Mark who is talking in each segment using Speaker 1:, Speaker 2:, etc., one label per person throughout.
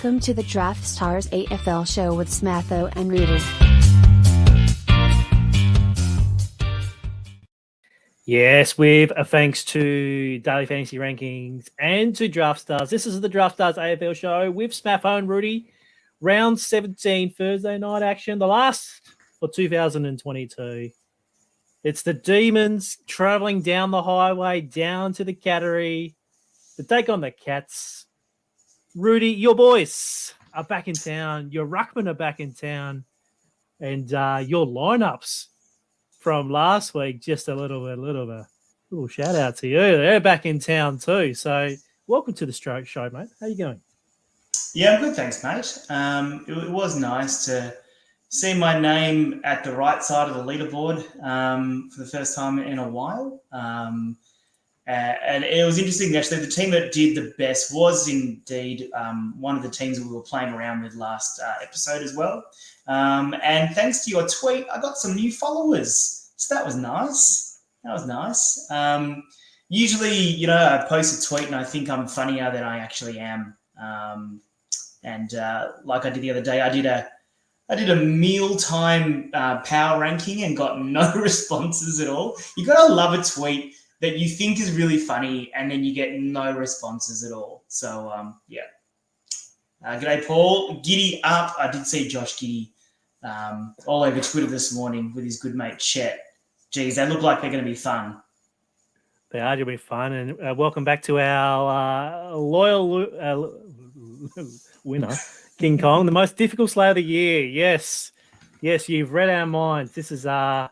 Speaker 1: Welcome to the Draftstars AFL show with Smatho and Roody.
Speaker 2: Yes, with a thanks to Daily Fantasy Rankings and to Draftstars. This is the Draftstars AFL show with Smatho and Roody. Round 17 Thursday night action, the last for 2022. It's the Demons travelling down the highway, down to the Cattery to take on the Cats. Roody, your boys are back in town. Your ruckmen are back in town. And your lineups from last week, just a little shout out to you. They're back in town too. So welcome to the show, mate. How you going?
Speaker 3: Yeah, I'm good, thanks, mate. It was nice to see my name at the right side of the leaderboard for the first time in a while. And it was interesting, actually. The team that did the best was indeed one of the teams that we were playing around with last episode as well. And thanks to your tweet, I got some new followers. So that was nice. Usually, I post a tweet and I think I'm funnier than I actually am. And like I did the other day, I did a mealtime power ranking and got no responses at all. You got to love a tweet that you think is really funny and then you get no responses at all. So, yeah. G'day, Paul. Giddy up. I did see Josh Giddy all over Twitter this morning with his good mate Chet. Geez, they look like they're going to be fun.
Speaker 2: They are going to be fun. And welcome back to our loyal winner, King Kong, the most difficult slate of the year. Yes, you've read our minds. This is a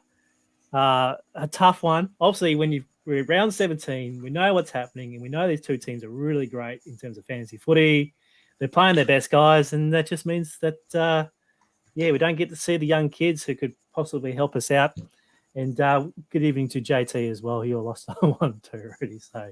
Speaker 2: tough one. Obviously, when we're round 17, we know what's happening, and we know these two teams are really great in terms of fantasy footy. They're playing their best guys, and that just means that, we don't get to see the young kids who could possibly help us out. And good evening to JT as well. You lost one too already, so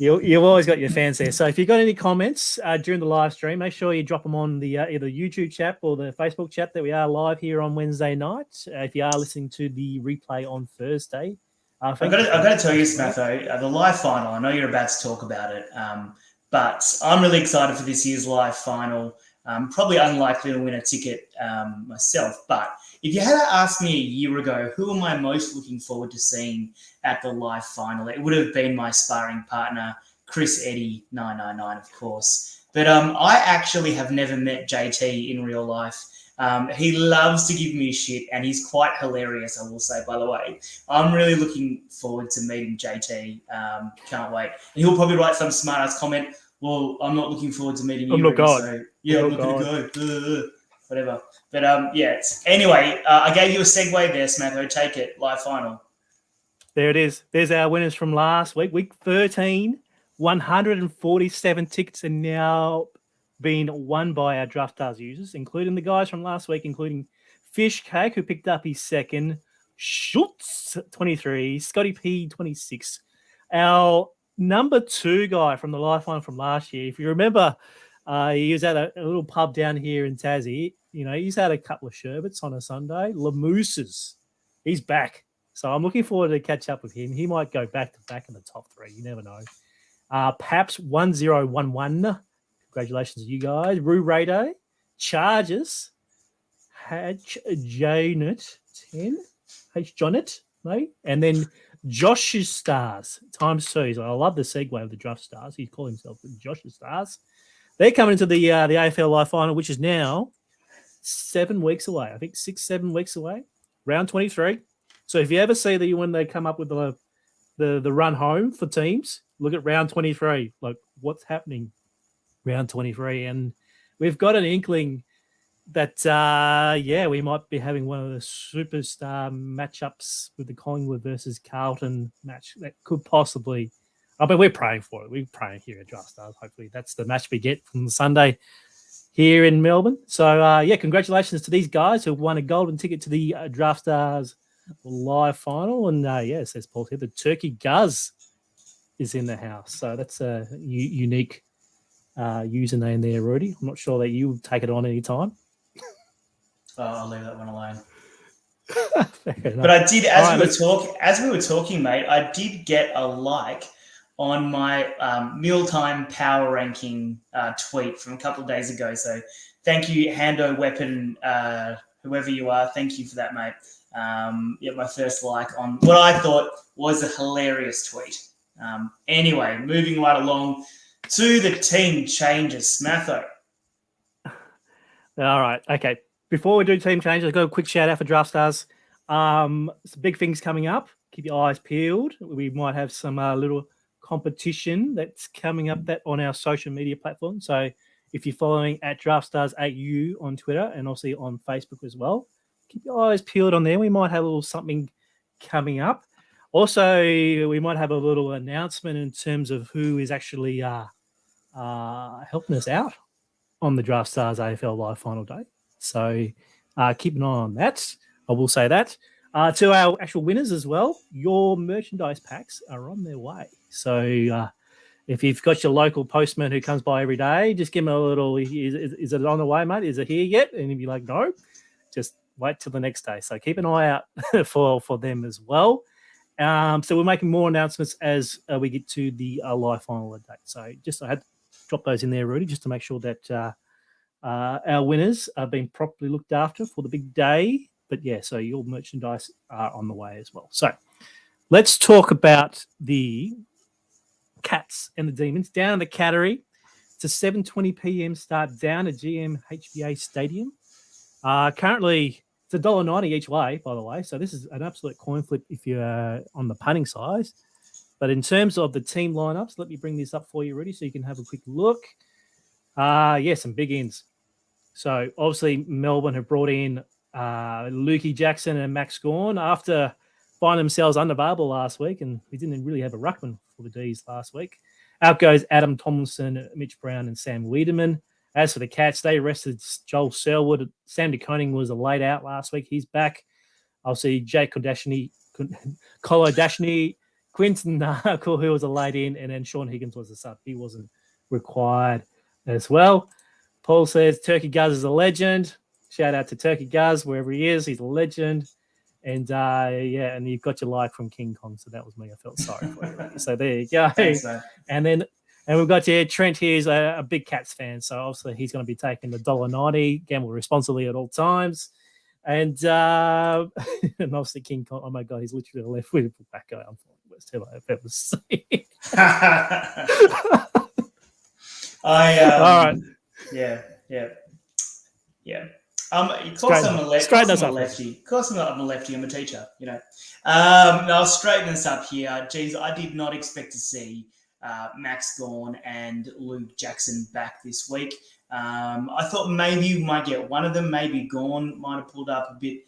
Speaker 2: you've always got your fans there. So if you've got any comments during the live stream, make sure you drop them on the either YouTube chat or the Facebook chat that we are live here on Wednesday night. If you are listening to the replay on Thursday.
Speaker 3: I've got to tell you, Smatho, the live final, I know you're about to talk about it, but I'm really excited for this year's live final. Probably unlikely to win a ticket myself, but if you had asked me a year ago, who am I most looking forward to seeing at the live final, it would have been my sparring partner, Chris Eddy, 999, of course. But I actually have never met JT in real life. He loves to give me shit, and he's quite hilarious, I will say, by the way. I'm really looking forward to meeting JT. Can't wait. And he'll probably write some smart-ass comment, well, I'm not looking forward to meeting you.
Speaker 2: I'm not God.
Speaker 3: So, yeah, I'm not going to go. Whatever. But, anyway, I gave you a segue there, Smatho. Take it. Live final.
Speaker 2: There it is. There's our winners from last week. Week 13, 147 tickets are now being won by our Draftstars users, including the guys from last week, including Fish Cake, who picked up his second, Schultz, 23, Scotty P, 26. Our number 2 guy from the live final from last year, if you remember, he was at a little pub down here in Tassie. He's had a couple of sherbets on a Sunday. Lamouses. He's back. So I'm looking forward to catch up with him. He might go back to back in the top 3. You never know. Paps 1011. Congratulations to you guys. Roo Rado. Chargers. H Jonet 10. H Jonet, maybe. And then Josh's Stars ×2. So I love the segue of the Draft Stars. He called himself Josh's Stars. They're coming into the AFL Live Final, which is now 7 weeks away. I think 6-7 weeks away. Round 23. So if you ever see when they come up with the run home for teams, look at round 23. Like, what's happening round 23? And we've got an inkling that, we might be having one of the superstar matchups with the Collingwood versus Carlton match that could possibly... but we're praying for it. We're praying here at Draftstars. Hopefully that's the match we get from Sunday here in Melbourne. So, congratulations to these guys who won a golden ticket to the Draftstars live final. And, says Paul here, the Turkey Guz is in the house. So that's a unique username there, Roody. I'm not sure that you would take it on any time.
Speaker 3: I'll leave that one alone. But I did, as we were talking, mate, I did get a like on my mealtime power ranking tweet from a couple of days ago. So thank you, Hando Weapon, whoever you are. Thank you for that, mate. My first like on what I thought was a hilarious tweet. Anyway, moving right along to the team changes. Smatho.
Speaker 2: All right. Okay. Before we do team changes, I've got a quick shout out for Draftstars. Some big things coming up. Keep your eyes peeled. We might have some little competition that's coming up that on our social media platform. So if you're following at DraftStarsAU on Twitter and also on Facebook as well, keep your eyes peeled on there. We might have a little something coming up. Also, we might have a little announcement in terms of who is actually helping us out on the Draftstars AFL Live Final Day. So keep an eye on that. I will say that. To our actual winners as well, your merchandise packs are on their way. So if you've got your local postman who comes by every day, just give him a little, is it on the way, mate? Is it here yet? And he'd be like, no, just wait till the next day. So keep an eye out for them as well. So we're making more announcements as we get to the live final date. So I had to drop those in there, Rudy, just to make sure that our winners are being properly looked after for the big day. But yeah, so your merchandise are on the way as well. So let's talk about the Cats and the Demons down in the Cattery. It's a 7:20 p.m. start down at GMHBA Stadium. Currently, it's $1.90 each way, by the way. So this is an absolute coin flip if you're on the punting side. But in terms of the team lineups, let me bring this up for you, Rudy, so you can have a quick look. Some big ins. So obviously Melbourne have brought in Lukey Jackson and Max Gawn after finding themselves unavailable last week, and we didn't really have a ruckman for the D's last week. Out goes Adam Tomlinson, Mitch Brown, and Sam Wiedemann. As for the Cats, they arrested Joel Selwood. Sam DeConing was a laid out last week. He's back. I'll see Jake Kolodashny, Quinton Narkle, who was a laid in, and then Sean Higgins was a sub. He wasn't required as well. Paul says Turkey Guz is a legend. Shout out to Turkey Guz, wherever he is. He's a legend. And and you've got your like from King Kong, so that was me. I felt sorry for you. So there you go.
Speaker 3: Thanks, man.
Speaker 2: And we've got Trent here. He's a big Cats fan, so obviously he's going to be taking the $1.90. Gamble responsibly at all times. And and obviously King Kong. Oh my God, he's literally a left-footed back guy. I'm from West Hill. I've ever seen.
Speaker 3: All right. Yeah. Of course I'm a lefty. Of course I'm a lefty. I'm a teacher, you know. I'll straighten this up here. Geez, I did not expect to see Max Gawn and Luke Jackson back this week. I thought maybe we might get one of them. Maybe Gawn might have pulled up a bit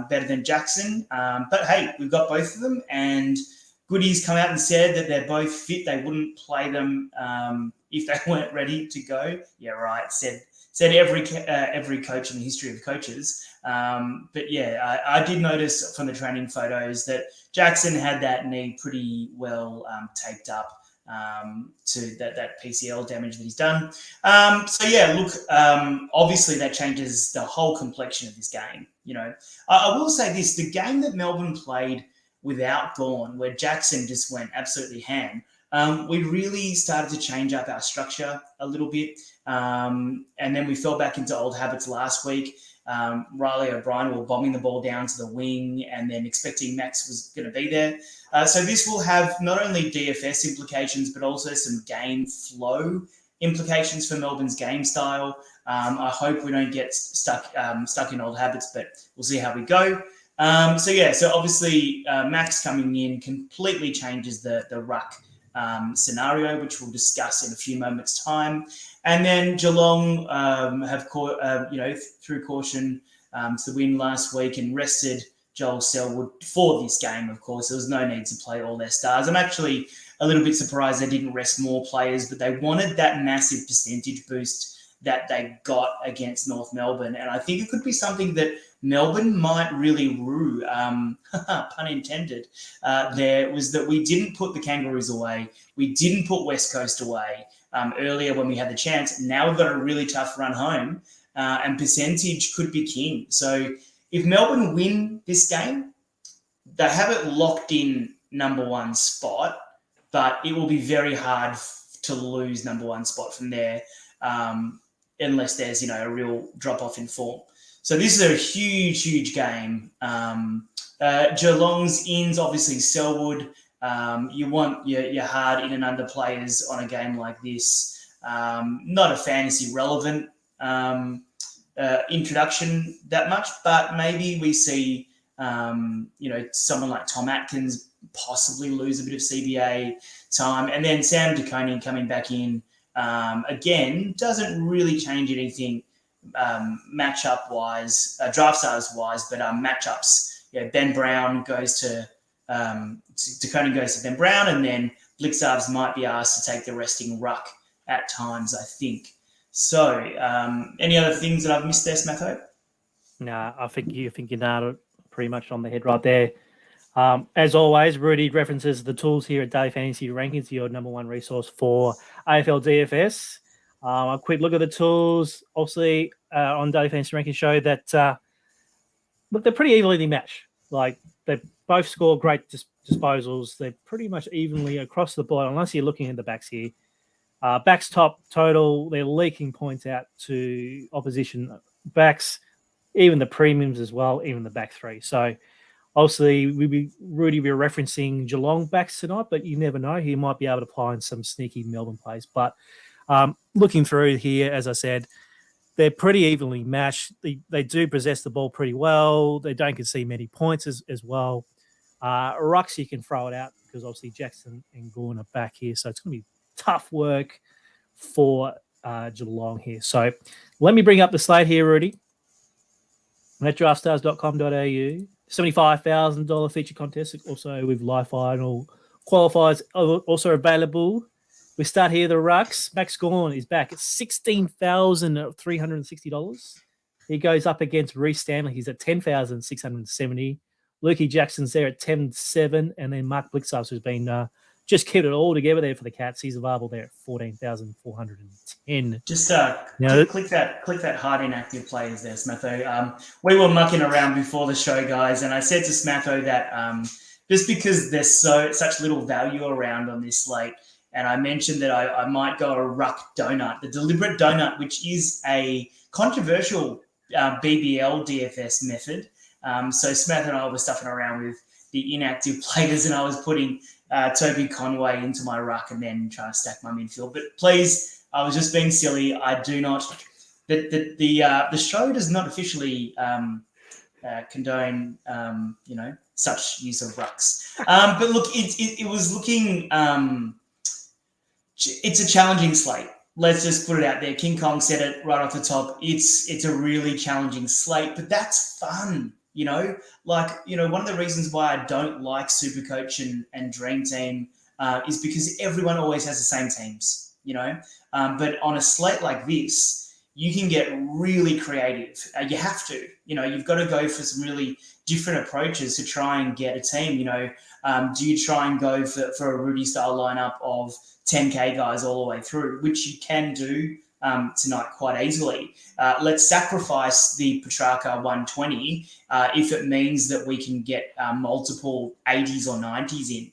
Speaker 3: better than Jackson. But hey, we've got both of them. And Goody's come out and said that they're both fit. They wouldn't play them if they weren't ready to go. Yeah, right. Said every coach in the history of coaches. But yeah, I did notice from the training photos that Jackson had that knee pretty well taped up to that PCL damage that he's done. Obviously that changes the whole complexion of this game. You know, I will say this: the game that Melbourne played without Gawn, where Jackson just went absolutely ham, we really started to change up our structure a little bit. And then we fell back into old habits last week. Riley O'Brien were bombing the ball down to the wing and then expecting Max was going to be there. So this will have not only DFS implications, but also some game flow implications for Melbourne's game style. I hope we don't get stuck in old habits, but we'll see how we go. So obviously Max coming in completely changes the ruck scenario, which we'll discuss in a few moments' time. And then Geelong have through caution to win last week and rested Joel Selwood for this game. Of course, there was no need to play all their stars. I'm actually a little bit surprised they didn't rest more players, but they wanted that massive percentage boost that they got against North Melbourne. And I think it could be something that Melbourne might really rue, pun intended, there was that we didn't put the Kangaroos away. We didn't put West Coast away earlier when we had the chance. Now we've got a really tough run home and percentage could be king. So if Melbourne win this game, they have it locked in number one spot. but it will be very hard to lose number one spot from there unless there's, a real drop-off in form. So this is a huge, huge game. Geelong's ins, obviously Selwood. You want your hard in and under players on a game like this. Not a fantasy relevant introduction that much, but maybe we see, someone like Tom Atkins possibly lose a bit of CBA time. And then Sam DeConey coming back in, again, doesn't really change anything matchup-wise, Draftstars-wise, but matchups. Ben Brown goes to DeConey goes to Ben Brown, and then Blixarves might be asked to take the resting ruck at times, I think. So, any other things that I've missed there, Smatho?
Speaker 2: No, I think you nailed it pretty much on the head right there. As always, Roody references the tools here at Daily Fantasy Rankings, your number one resource for AFL DFS. A quick look at the tools, obviously, on Daily Fantasy Rankings show that they're pretty evenly matched. Like, they both score great disposals. They're pretty much evenly across the board, unless you're looking at the backs here. Backs top total, they're leaking points out to opposition backs, even the premiums as well, even the back three. So, obviously, Roody will be referencing Geelong backs tonight, but you never know. He might be able to apply in some sneaky Melbourne plays. But looking through here, as I said, they're pretty evenly matched. They do possess the ball pretty well. They don't concede many points as well. Rucks, you can throw it out because obviously Jackson and Gawn are back here. So it's going to be tough work for Geelong here. So let me bring up the slate here, Rudy. At draftstars.com.au. $75,000 feature contest, also with live final qualifiers also available. We start here, the rucks. Max Gawn is back at $16,360. He goes up against Reece Stanley. He's at $10,670. Lukey Jackson's there at $10,700. And then Mark Blixarves, who's been just kept it all together there for the Cats. He's available there at $14,410.
Speaker 3: Just click that hard inactive players there, Smatho. We were mucking around before the show, guys, and I said to Smatho that just because there's such little value around on this slate, and I mentioned that I might go a ruck donut, the deliberate donut, which is a controversial BBL DFS method. So Smatho and I were stuffing around with the inactive players, and I was putting Toby Conway into my ruck and then trying to stack my midfield. But please, I was just being silly. I do not. The show does not officially condone such use of rucks. But look, it was looking. It's a challenging slate. Let's just put it out there. King Kong said it right off the top. It's a really challenging slate, but that's fun. One of the reasons why I don't like Supercoach and Dream Team is because everyone always has the same teams, But on a slate like this, you can get really creative. You have to. You've got to go for some really different approaches to try and get a team. Do you try and go for a Roody-style lineup of 10K guys all the way through, which you can do tonight quite easily. Let's sacrifice the Petrarca 120 if it means that we can get multiple 80s or 90s in,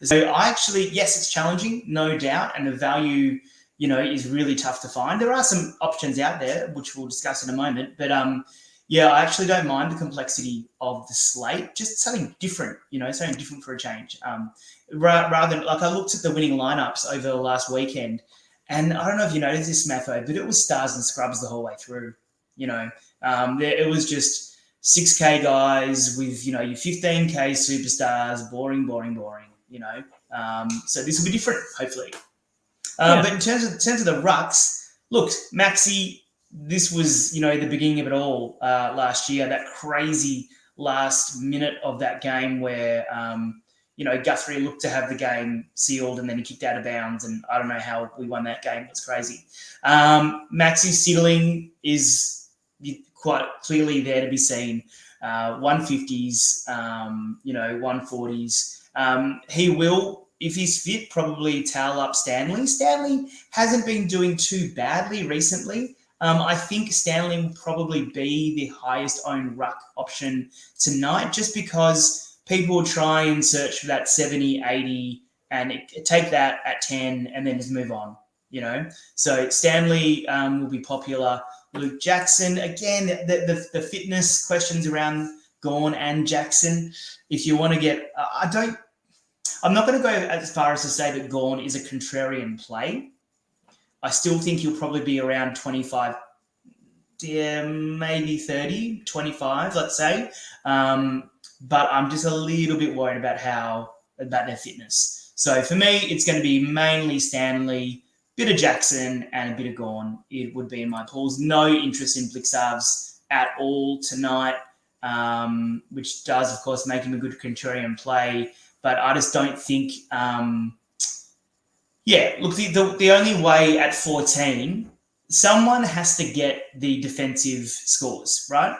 Speaker 3: So I actually, yes, it's challenging, no doubt, and the value, is really tough to find. There are some options out there, which we'll discuss in a moment, but I actually don't mind the complexity of the slate, just something different, something different for a change. Rather than, I looked at the winning lineups over the last weekend, and I don't know if you noticed this, Smatho, but it was stars and scrubs the whole way through. It was just 6K guys with, your 15K superstars, boring. So this will be different, hopefully. But in terms of the rucks, look, Maxi, this was, the beginning of it all last year, that crazy last minute of that game where, Guthrie looked to have the game sealed and then he kicked out of bounds, and I don't know how we won that game. It was crazy. Maxi's ceiling is quite clearly there to be seen. 150s, 140s. He will, if he's fit, probably towel up Stanley. Stanley hasn't been doing too badly recently. I think Stanley will probably be the highest owned ruck option tonight, just because people will try and search for that 70, 80, and take that at 10 and then just move on, So Stanley will be popular. Luke Jackson, again, the fitness questions around Gawn and Jackson. If you want to get, I'm not going to go as far as to say that Gawn is a contrarian play. I still think he'll probably be around 25, maybe 30, 25, let's say. But I'm just a little bit worried about their fitness. So for me, it's going to be mainly Stanley, bit of Jackson, and a bit of Gawn. It would be in my pools. No interest in Blixarves at all tonight, which does, of course, make him a good contrarian play. But I just don't think... look, the only way at 14, someone has to get the defensive scores, right?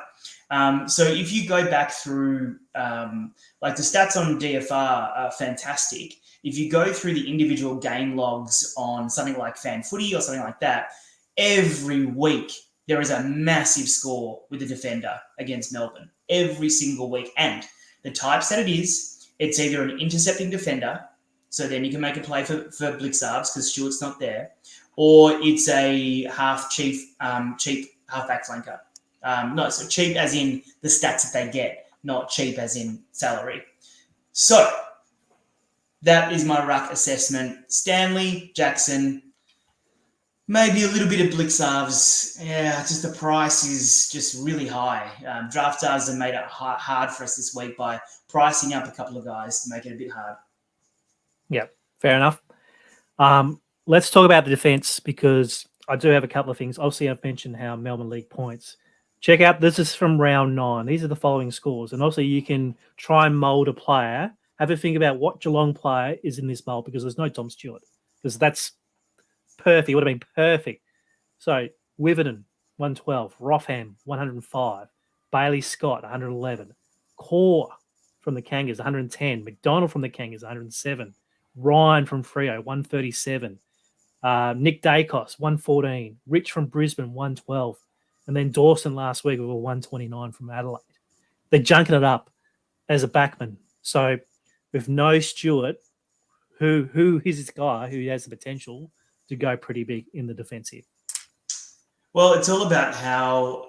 Speaker 3: So if you go back through, like the stats on DFR are fantastic. If you go through the individual game logs on something like Fan Footy or something like that, every week there is a massive score with the defender against Melbourne. Every single week. And the types that it's either an intercepting defender, so then you can make a play for Blixarves because Stewart's not there, or it's a cheap halfback flanker. So cheap as in the stats that they get, not cheap as in salary. So that is my ruck assessment. Stanley, Jackson, maybe a little bit of Blixarves. Yeah, just the price is just really high. Draftstars have made it hard for us this week by pricing up a couple of guys to make it a bit hard.
Speaker 2: Yeah, fair enough. Let's talk about the defence because I do have a couple of things. Obviously, I've mentioned how Melbourne League points. Check out, this is from round 9. These are the following scores. And also you can try and mould a player. Have a think about what Geelong player is in this mould because there's no Tom Stewart. Because that's perfect. It would have been perfect. So, Wiverton, 112. Rotham, 105. Bailey Scott, 111. Core from the Kangas, 110. McDonald from the Kangas, 107. Ryan from Freo, 137. Nick Dacos, 114. Rich from Brisbane, 112. And then Dawson last week with a 129 from Adelaide. They're junking it up as a backman. So with no Stewart, who is this guy who has the potential to go pretty big in the defensive?
Speaker 3: Well, it's all about how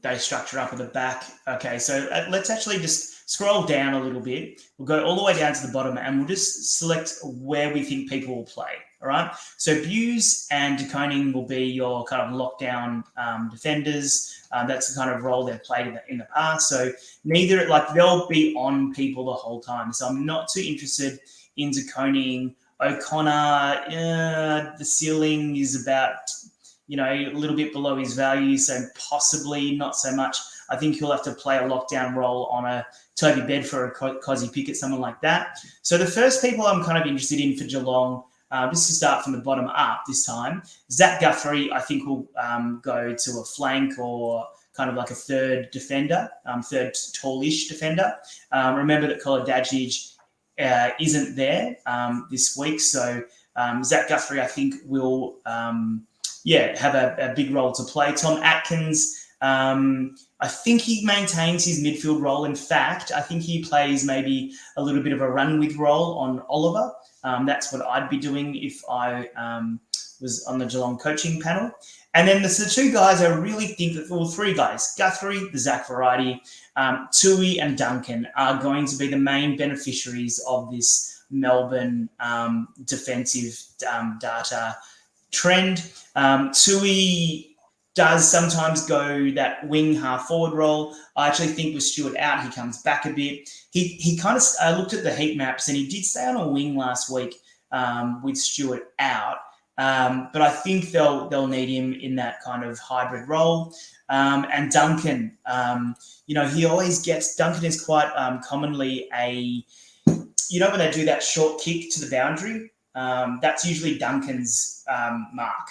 Speaker 3: they structure up at the back. Okay, so let's actually just scroll down a little bit. We'll go all the way down to the bottom and we'll just select where we think people will play. All right. So Buse and De Koning will be your kind of lockdown defenders. That's the kind of role they've played in the past. So they'll be on people the whole time. So I'm not too interested in De Koning. O'Connor, the ceiling is about, a little bit below his value. So possibly not so much. I think he'll have to play a lockdown role on a Toby Bedford or a Cozzy Pickett, someone like that. So the first people I'm kind of interested in for Geelong, just to start from the bottom up this time, Zach Guthrie, I think, will go to a flank or kind of like a third defender, third tallish defender. Remember that Kolodadjic isn't there this week. So Zach Guthrie, I think, will have a big role to play. Tom Atkins, I think he maintains his midfield role. In fact, I think he plays maybe a little bit of a run with role on Oliver. That's what I'd be doing if I was on the Geelong coaching panel. And then the two guys I really think three guys, Guthrie, the Zach variety, Tui and Duncan are going to be the main beneficiaries of this Melbourne defensive data trend. Tui does sometimes go that wing half forward role. I actually think with Stewart out, he comes back a bit. He kind of, I looked at the heat maps and he did stay on a wing last week with Stewart out. But I think they'll need him in that kind of hybrid role. And Duncan, he always gets, Duncan is quite commonly when they do that short kick to the boundary, that's usually Duncan's mark.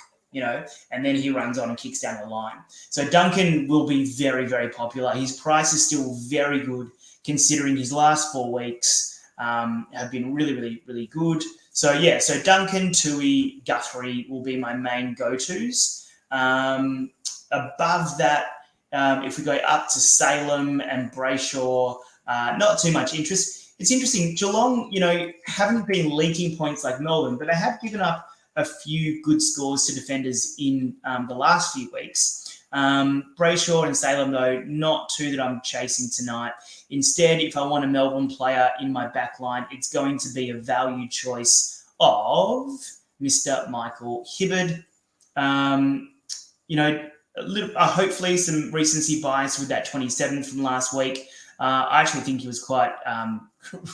Speaker 3: And then he runs on and kicks down the line. So Duncan will be very, very popular. His price is still very good considering his last 4 weeks have been really, really, really good. So Duncan, Tui, Guthrie will be my main go-tos. Above that, if we go up to Salem and Brayshaw, not too much interest. it's interesting. Geelong, haven't been leaking points like Melbourne, but they have given up a few good scores to defenders in the last few weeks. Brayshaw and Salem, though, not two that I'm chasing tonight. Instead, if I want a Melbourne player in my back line, it's going to be a value choice of Mr. Michael Hibberd. Hopefully some recency bias with that 27 from last week. I actually think he was quite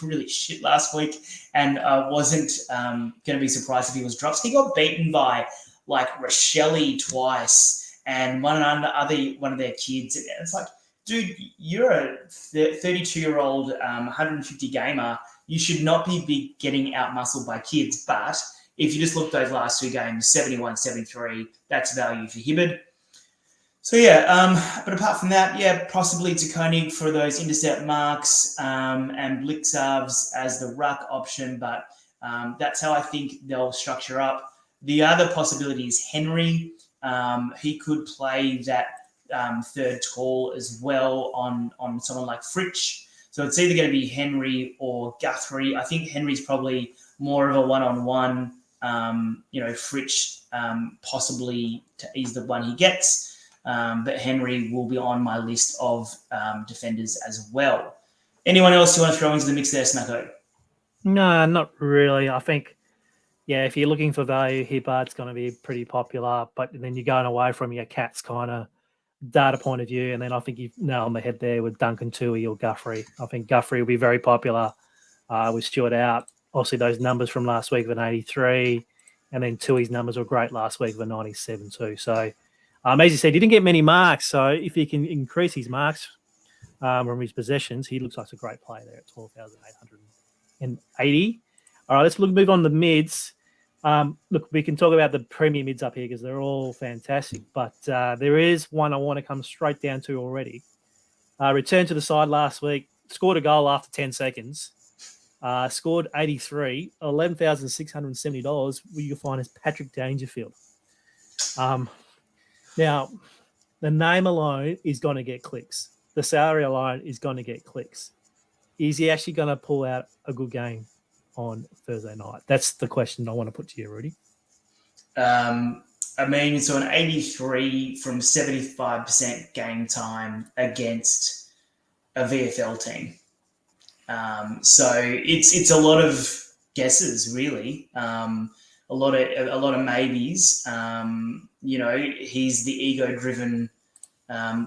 Speaker 3: really shit last week, and wasn't going to be surprised if he was dropped. He got beaten by Rochelle twice and one of their kids. And it's like, dude, you're a 32-year-old 150 gamer. You should not be getting out-muscled by kids. But if you just look at those last two games, 71-73, that's value for Hibberd. So, but apart from that, possibly to Koenig for those intercept marks and Blixavs as the ruck option, but that's how I think they'll structure up. The other possibility is Henry. He could play that third tall as well on someone like Fritsch. So it's either going to be Henry or Guthrie. I think Henry's probably more of a one-on-one. Fritsch possibly he's the one he gets. But Henry will be on my list of defenders as well. Anyone else you want to throw into the mix there, Smatho?
Speaker 2: No, not really. I think, if you're looking for value, Hibberd's going to be pretty popular, but then you're going away from your Cats kind of data point of view, and then I think you've nailed on the head there with Duncan Toohey or Guthrie. I think Guthrie will be very popular with Stewart out. Obviously, those numbers from last week of an 83, and then Toohey's numbers were great last week of a 97 too. So, as you said, he didn't get many marks, so if he can increase his marks from his possessions, he looks like a great player there at 12,880. All right, let's move on to the mids. We can talk about the premier mids up here because they're all fantastic, but there is one I want to come straight down to already. Returned to the side last week, scored a goal after 10 seconds, scored 83, $11,670, where you'll find is Patrick Dangerfield. Now, the name alone is going to get clicks. The salary alone is going to get clicks. Is he actually going to pull out a good game on Thursday night? That's the question I want to put to you, Rudy.
Speaker 3: So an 83 from 75% game time against a VFL team. So it's a lot of guesses, really. A lot of maybes. He's the ego-driven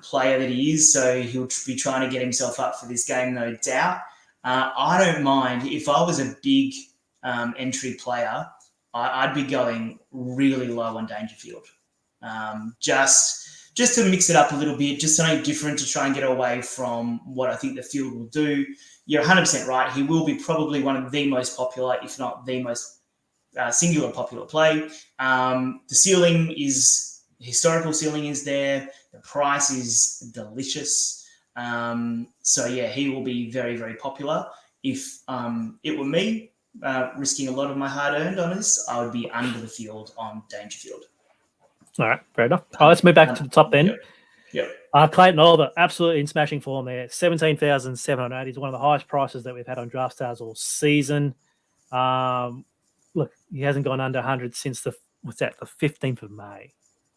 Speaker 3: player that he is, so he'll be trying to get himself up for this game, no doubt. I don't mind if I was a big entry player. I'd be going really low on Dangerfield, just to mix it up a little bit, just something different to try and get away from what I think the field will do. You're 100% right. He will be probably one of the most popular, if not the most singular popular play. Historical ceiling is there. The price is delicious. He will be very, very popular. If it were me, risking a lot of my hard-earned on this, I would be under the field on Dangerfield.
Speaker 2: All right, fair enough. Let's move back to the top then.
Speaker 3: Yep.
Speaker 2: Clayton Oliver, absolutely in smashing form there. 17,780 is one of the highest prices that we've had on DraftStars all season. Look, he hasn't gone under 100 since the 15th of May.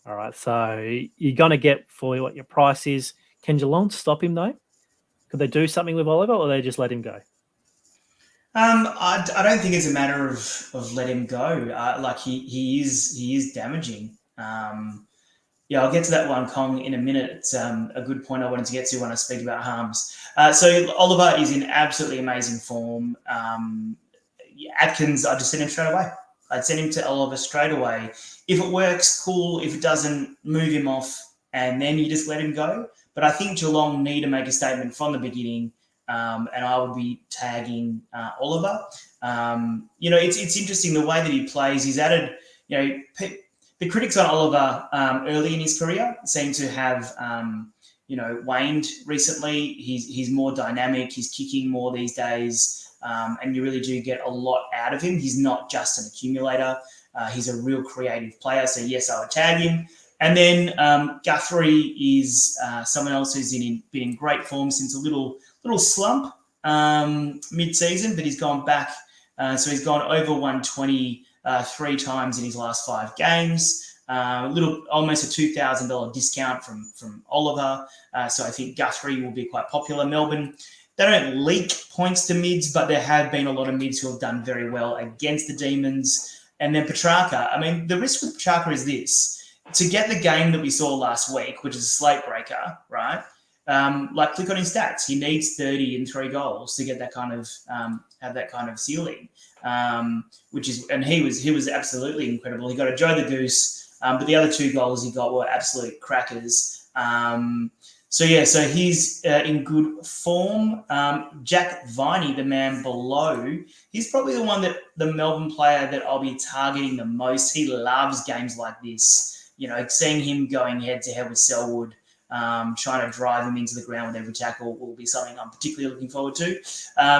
Speaker 2: All right, so you're going to get for what your price is. Can Geelong stop him, though? Could they do something with Oliver, or they just let him go?
Speaker 3: I don't think it's a matter of let him go. He is damaging. I'll get to that one, Kong, in a minute. It's a good point I wanted to get to when I speak about harms. So Oliver is in absolutely amazing form. Atkins, I'd just send him straight away. I'd send him to Oliver straight away. If it works, cool. If it doesn't, move him off, and then you just let him go. But I think Geelong need to make a statement from the beginning, and I would be tagging Oliver. It's interesting the way that he plays. He's added, the critics on Oliver early in his career seem to have, waned recently. He's more dynamic. He's kicking more these days, and you really do get a lot out of him. He's not just an accumulator. He's a real creative player. So, yes, I would tag him. And then Guthrie is someone else who's been in great form since a little slump mid-season, but he's gone back. So he's gone over 120 3 times in his last 5 games. Almost a $2,000 discount from Oliver. So I think Guthrie will be quite popular. Melbourne, they don't leak points to mids, but there have been a lot of mids who have done very well against the Demons. And then Petrarca. I mean, the risk with Petrarca is this. To get the game that we saw last week, which is a slate breaker, right? Click on his stats. He needs 30 and 3 goals to get that kind of have that kind of ceiling. He was absolutely incredible. He got a Joe the Goose, but the other 2 goals he got were absolute crackers. So he's in good form. Jack Viney, the man below, he's probably the one that the Melbourne player that I'll be targeting the most. He loves games like this. Seeing him going head to head with Selwood, trying to drive him into the ground with every tackle will be something I'm particularly looking forward to.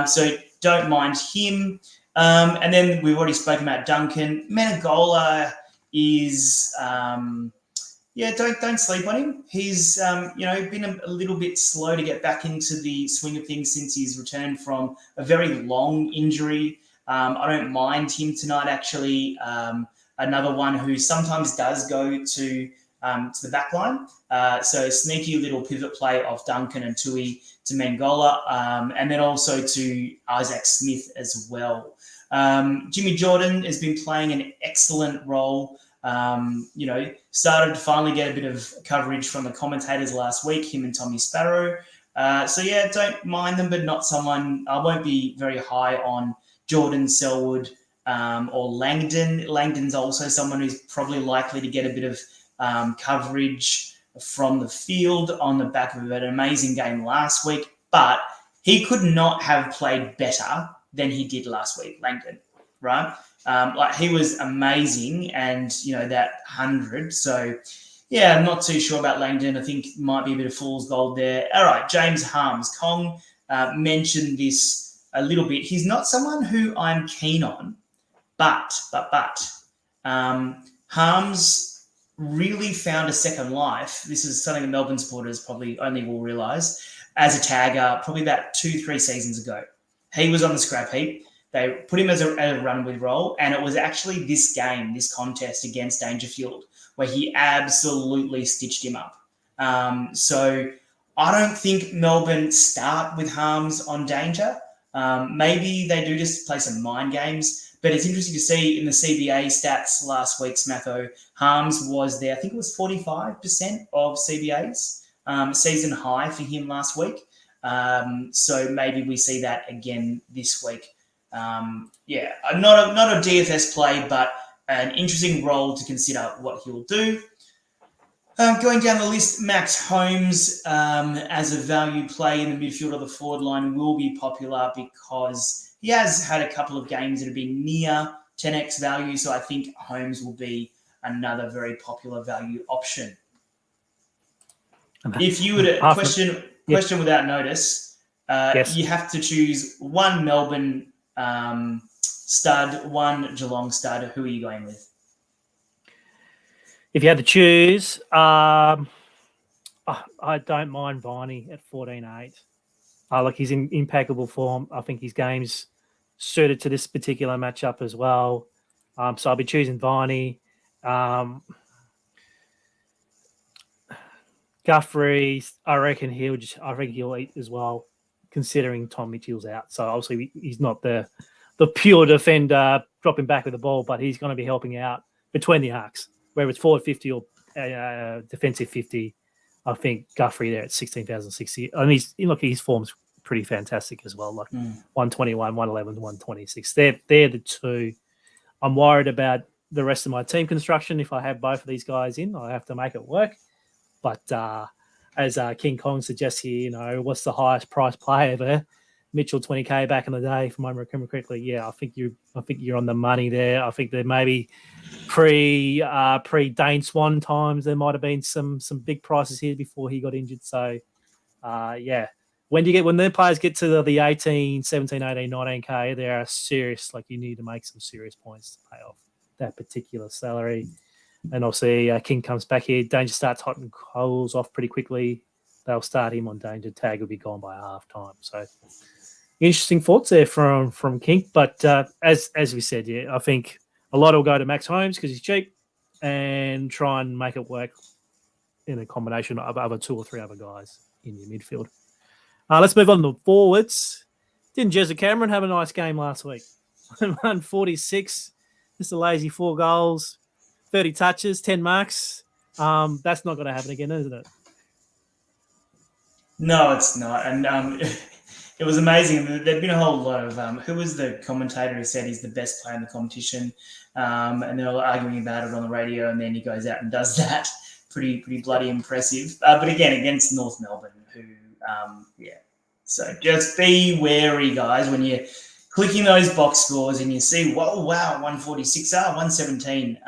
Speaker 3: So don't mind him. And then we've already spoken about Duncan. Menegola is, don't sleep on him. He's, been a little bit slow to get back into the swing of things since he's returned from a very long injury. I don't mind him tonight, actually. Another one who sometimes does go to the back line. So sneaky little pivot play of Duncan and Tui to Mengola, and then also to Isaac Smith as well. Jimmy Jordan has been playing an excellent role. Started to finally get a bit of coverage from the commentators last week, him and Tommy Sparrow. Don't mind them, but not someone, I won't be very high on Jordan, Selwood, or Langdon. Langdon's also someone who's probably likely to get a bit of coverage from the field on the back of an amazing game last week, but he could not have played better than he did last week, Langdon, right? He was amazing, and that 100. So I'm not too sure about Langdon. I think might be a bit of fool's gold there. All right, James Harms. Kong mentioned this a little bit. He's not someone who I'm keen on, but Harms really found a second life. This is something that Melbourne supporters probably only will realise as a tagger probably about 2-3 seasons ago. He was on the scrap heap. They put him as a run with role, and it was actually this contest against Dangerfield, where he absolutely stitched him up. So I don't think Melbourne start with Harms on Danger. Maybe they do just play some mind games. But it's interesting to see in the CBA stats last week, Smatho, Harms was there. I think it was 45% of CBAs, season high for him last week. So maybe we see that again this week. Not a DFS play, but an interesting role to consider what he'll do. Going down the list, Max Holmes as a value play in the midfield or the forward line will be popular because he has had a couple of games that have been near 10x value, so I think Holmes will be another very popular value option. If you were to question without notice, yes. You have to choose one Melbourne stud, one Geelong stud. Who are you going with?
Speaker 2: If you had to choose, I don't mind Viney at 14.8. He's in impeccable form. I think his game's suited to this particular matchup as well. So I'll be choosing Viney. Guthrie, I reckon he'll eat as well, considering Tom Mitchell's out. So obviously he's not the pure defender dropping back with the ball, but he's going to be helping out between the arcs, whether it's forward 50 or defensive 50. I think Guthrie there at 16,060. And his form's pretty fantastic as well, 121, 111, 126. They're the two. I'm worried about the rest of my team construction. If I have both of these guys in, I have to make it work. But as King Kong suggests here, what's the highest price play ever? Mitchell 20K back in the day, if I remember correctly. Yeah, I think you're on the money there. I think there maybe pre Dane Swan times there might have been some big prices here before he got injured. So when the players get to the 18, 17, 18, 19K, they are serious. You need to make some serious points to pay off that particular salary. And obviously King comes back here. Danger starts hot and cools off pretty quickly. They'll start him on Danger. Tag will be gone by half time. So Interesting thoughts there from King. But as we said, yeah, I think a lot will go to Max Holmes because he's cheap and try and make it work in a combination of other 2 or 3 other guys in your midfield. Let's move on to the forwards. Didn't Jezza Cameron have a nice game last week? 146, just a lazy 4 goals, 30 touches, 10 marks. That's not going to happen again, isn't it?
Speaker 3: No, it's not. And it was amazing. There'd been a whole lot of who was the commentator who said he's the best player in the competition, and they're all arguing about it on the radio, and then he goes out and does that. Pretty bloody impressive. But again, against North Melbourne, who So just be wary, guys, when you're clicking those box scores and you see, whoa, wow, 146, 117.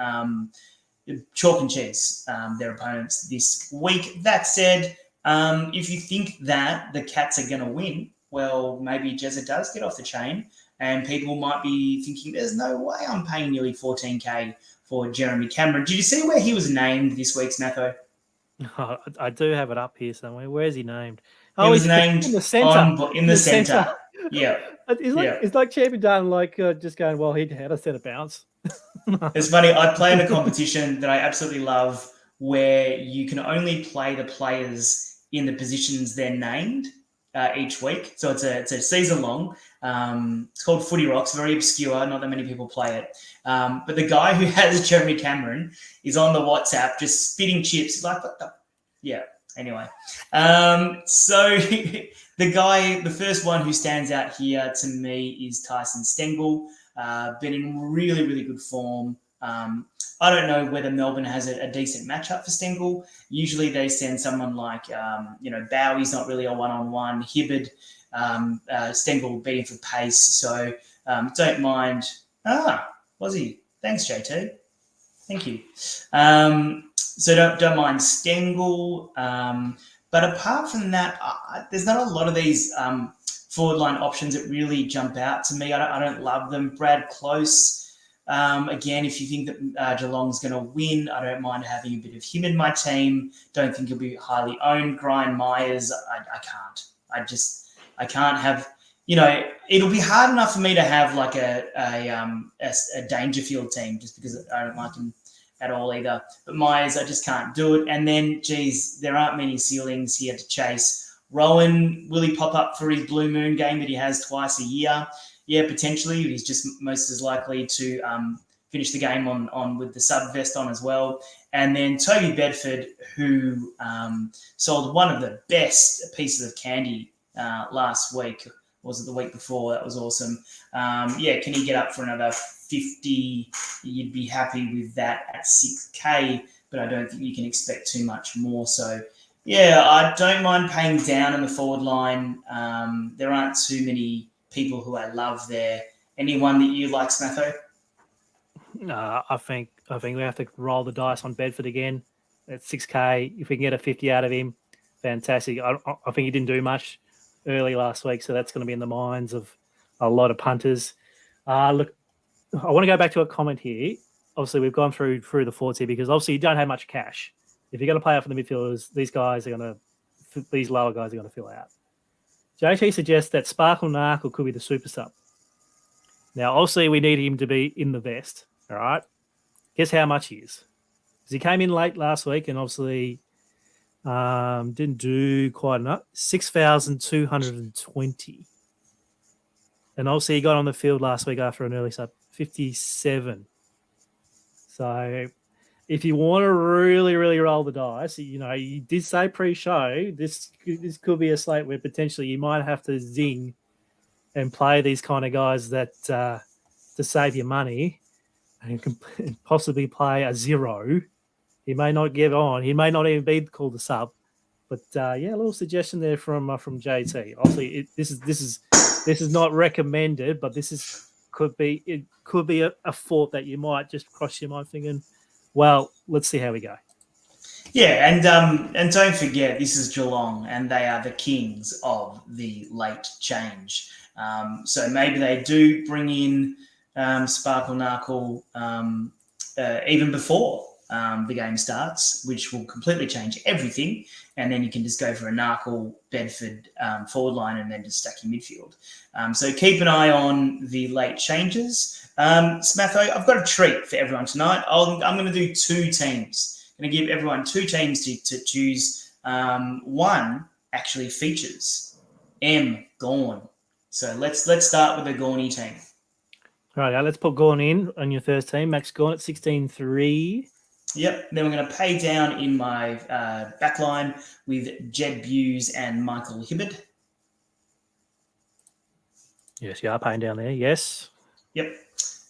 Speaker 3: Chalk and cheese their opponents this week. That said, if you think that the Cats are going to win, well, maybe Jezza does get off the chain and people might be thinking, there's no way I'm paying nearly 14K for Jeremy Cameron. Did you see where he was named this week, Smatho?
Speaker 2: Oh, I do have it up here somewhere. Where is he named?
Speaker 3: He was named
Speaker 2: in the centre.
Speaker 3: In the centre. Yeah.
Speaker 2: It's like Champion Dunn, just going, well, he had a centre bounce.
Speaker 3: It's funny. I play in a competition that I absolutely love where you can only play the players in the positions they're named each week. So it's a season long. It's called Footy Rocks, very obscure. Not that many people play it. But the guy who has Jeremy Cameron is on the WhatsApp just spitting chips. Like, what the? Yeah. Anyway. So the first one who stands out here to me is Tyson Stengel. Been in really, really good form. I don't know whether Melbourne has a decent matchup for Stengel. Usually they send someone like, Bowie's not really a one-on-one. Hibbard, Stengel beating for pace. So don't mind. Was he? Thanks, JT. Thank you. So don't mind Stengel. But apart from that, there's not a lot of these forward line options that really jump out to me. I don't love them. Brad Close, again, if you think that Geelong's going to win, I don't mind having a bit of him in my team. Don't think he'll be highly owned. Brian Myers, I can't. I can't have. It'll be hard enough for me to have like a Dangerfield team just because I don't like him at all either. But Myers, I just can't do it. And then, there aren't many ceilings here to chase. Rowan, will he pop up for his Blue Moon game that he has twice a year? Yeah, potentially. He's just most as likely to finish the game on with the sub vest on as well. And then Toby Bedford, who sold one of the best pieces of candy last week. Was it the week before? That was awesome. Can he get up for another 50? You'd be happy with that at 6K, but I don't think you can expect too much more. So, I don't mind paying down in the forward line. There aren't too many people who I love there. Anyone that you like, Smatho?
Speaker 2: No, I think we have to roll the dice on Bedford again at 6K. If we can get a 50 out of him, fantastic. I think he didn't do much early last week, so that's going to be in the minds of a lot of punters. Look, I want to go back to a comment here. Obviously, we've gone through the forwards here because obviously you don't have much cash. If you're going to play out for the midfielders, these lower guys are going to fill out. JT suggests that Sparkle Narkle could be the super sub. Now, obviously, we need him to be in the vest, all right? Guess how much he is? Because he came in late last week and obviously didn't do quite enough. 6,220. And obviously, he got on the field last week after an early sub, 57. So, if you want to really, really roll the dice, you did say pre-show, this could be a slate where potentially you might have to zing and play these kind of guys that to save your money and possibly play a zero. He may not get on. He may not even be called a sub. But a little suggestion there from JT. Obviously, this is not recommended, but could be a thought that you might just cross your mind thinking, well, let's see how we go.
Speaker 3: Yeah, and don't forget, this is Geelong, and they are the kings of the late change. So maybe they do bring in Sparkle Narkle even before the game starts, which will completely change everything. And then you can just go for a Narkle, Bedford forward line and then just stack your midfield. So keep an eye on the late changes. Smatho, I've got a treat for everyone tonight. I'm going to do 2 teams. I'm going to give everyone 2 teams to choose. One actually features Gawn. So let's start with the Gawny team.
Speaker 2: All right, let's put Gawn in on your first team. Max Gawn at 16-3.
Speaker 3: Yep. Then we're going to pay down in my backline with Jed Buse and Michael Hibbard.
Speaker 2: Yes, you are paying down there. Yes.
Speaker 3: Yep.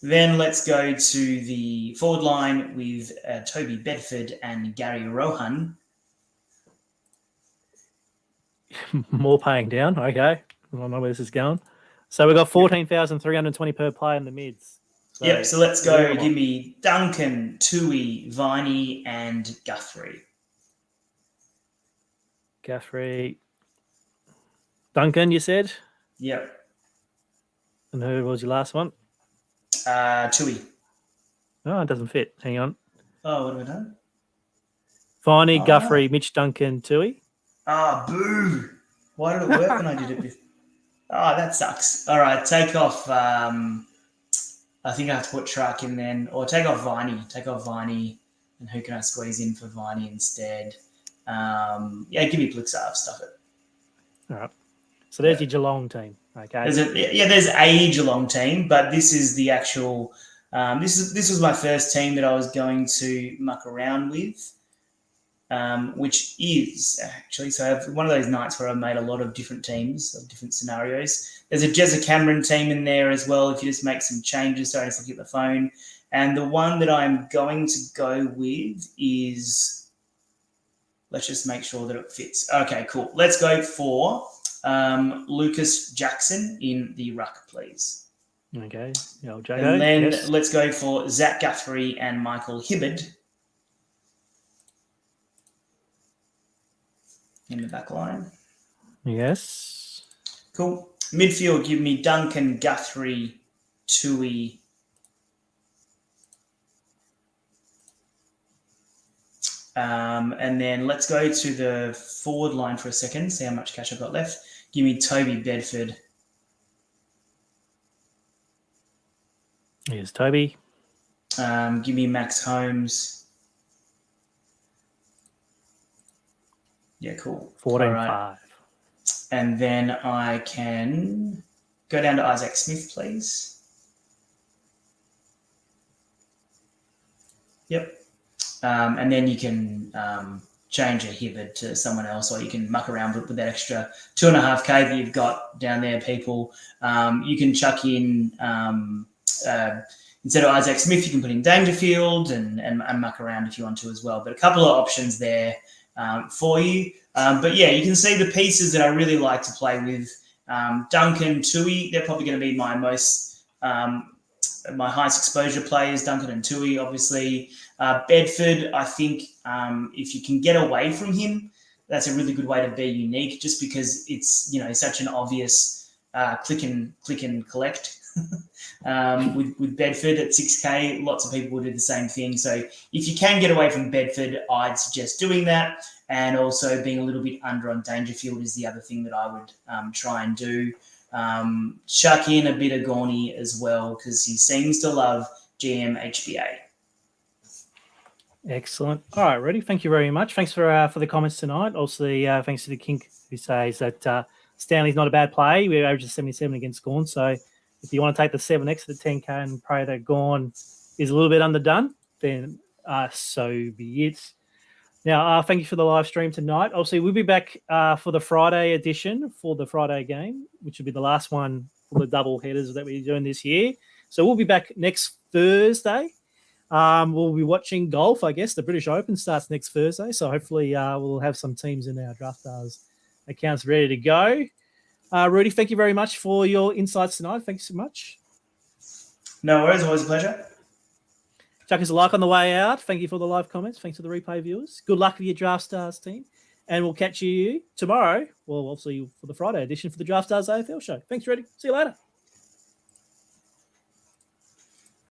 Speaker 3: Then let's go to the forward line with Toby Bedford and Gary Rohan.
Speaker 2: More paying down. Okay. I don't know where this is going. So we've got 14,320 per play in the mids. So,
Speaker 3: so let's go. Give me Duncan, Tui, Viney, and Guthrie.
Speaker 2: Duncan, you said?
Speaker 3: Yep.
Speaker 2: And who was your last one?
Speaker 3: Tui.
Speaker 2: Oh, it doesn't fit. Hang on.
Speaker 3: Oh, what have I done?
Speaker 2: Viney, Guthrie, Mitch Duncan, Tui.
Speaker 3: Boo. Why did it work when I did it? That sucks. All right, take off. I think I have to put Truck in then, or take off Viney. And who can I squeeze in for Viney instead? Give me Blixarf. Stuff it.
Speaker 2: All right. So there's your Geelong team. Okay.
Speaker 3: There's a Geelong team, but this is the actual. This was my first team that I was going to muck around with. Which is actually, so I have one of those nights where I've made a lot of different teams of different scenarios. There's a Jezza Cameron team in there as well if you just make some changes. So I just look at the phone. And the one that I'm going to go with is, let's just make sure that it fits. Okay, cool. Let's go for Lucas Jackson in the ruck, please.
Speaker 2: Okay.
Speaker 3: And then let's go for Zach Guthrie and Michael Hibbard in the back line.
Speaker 2: Yes.
Speaker 3: Cool. Midfield, give me Duncan, Guthrie, Tui, and then let's go to the forward line for a second, see how much cash I've got left. Give me Toby Bedford.
Speaker 2: Here's Toby.
Speaker 3: Give me Max Holmes. Yeah, cool.
Speaker 2: 14-5.
Speaker 3: Right. And then I can go down to Isaac Smith, please. Yep. And then you can change a Hibbard to someone else, or you can muck around with that extra 2.5K that you've got down there, people. You can chuck in, instead of Isaac Smith, you can put in Dangerfield and muck around if you want to as well. But a couple of options there for you. But yeah, you can see the pieces that I really like to play with. Duncan, Tui, they're probably going to be my most my highest exposure players, Duncan and Tui, obviously. Bedford, I think if you can get away from him, that's a really good way to be unique, just because it's such an obvious click and collect. With Bedford at 6K, lots of people will do the same thing. So if you can get away from Bedford, I'd suggest doing that. And also being a little bit under on Dangerfield is the other thing that I would try and do. Chuck in a bit of Gawny as well, because he seems to love GM HBA.
Speaker 2: Excellent. All right, Roody, thank you very much. Thanks for the comments tonight. Also, thanks to the Kink, who says that Stanley's not a bad play. We averaged 77 against Gawn. So if you want to take the 7X to the 10K and pray that Gawn is a little bit underdone, then so be it. Now, thank you for the live stream tonight. Obviously, we'll be back for the Friday edition for the Friday game, which will be the last one for the double headers that we're doing this year. So we'll be back next Thursday. We'll be watching golf, I guess. The British Open starts next Thursday. So hopefully we'll have some teams in our Draftstars accounts ready to go. Roody, thank you very much for your insights tonight. Thanks so much.
Speaker 3: No worries. Always a pleasure.
Speaker 2: Chuck us a like on the way out. Thank you for the live comments. Thanks to the replay viewers. Good luck with your Draftstars team. And we'll catch you tomorrow. Well, obviously for the Friday edition for the Draftstars AFL show. Thanks, Roody. See you later.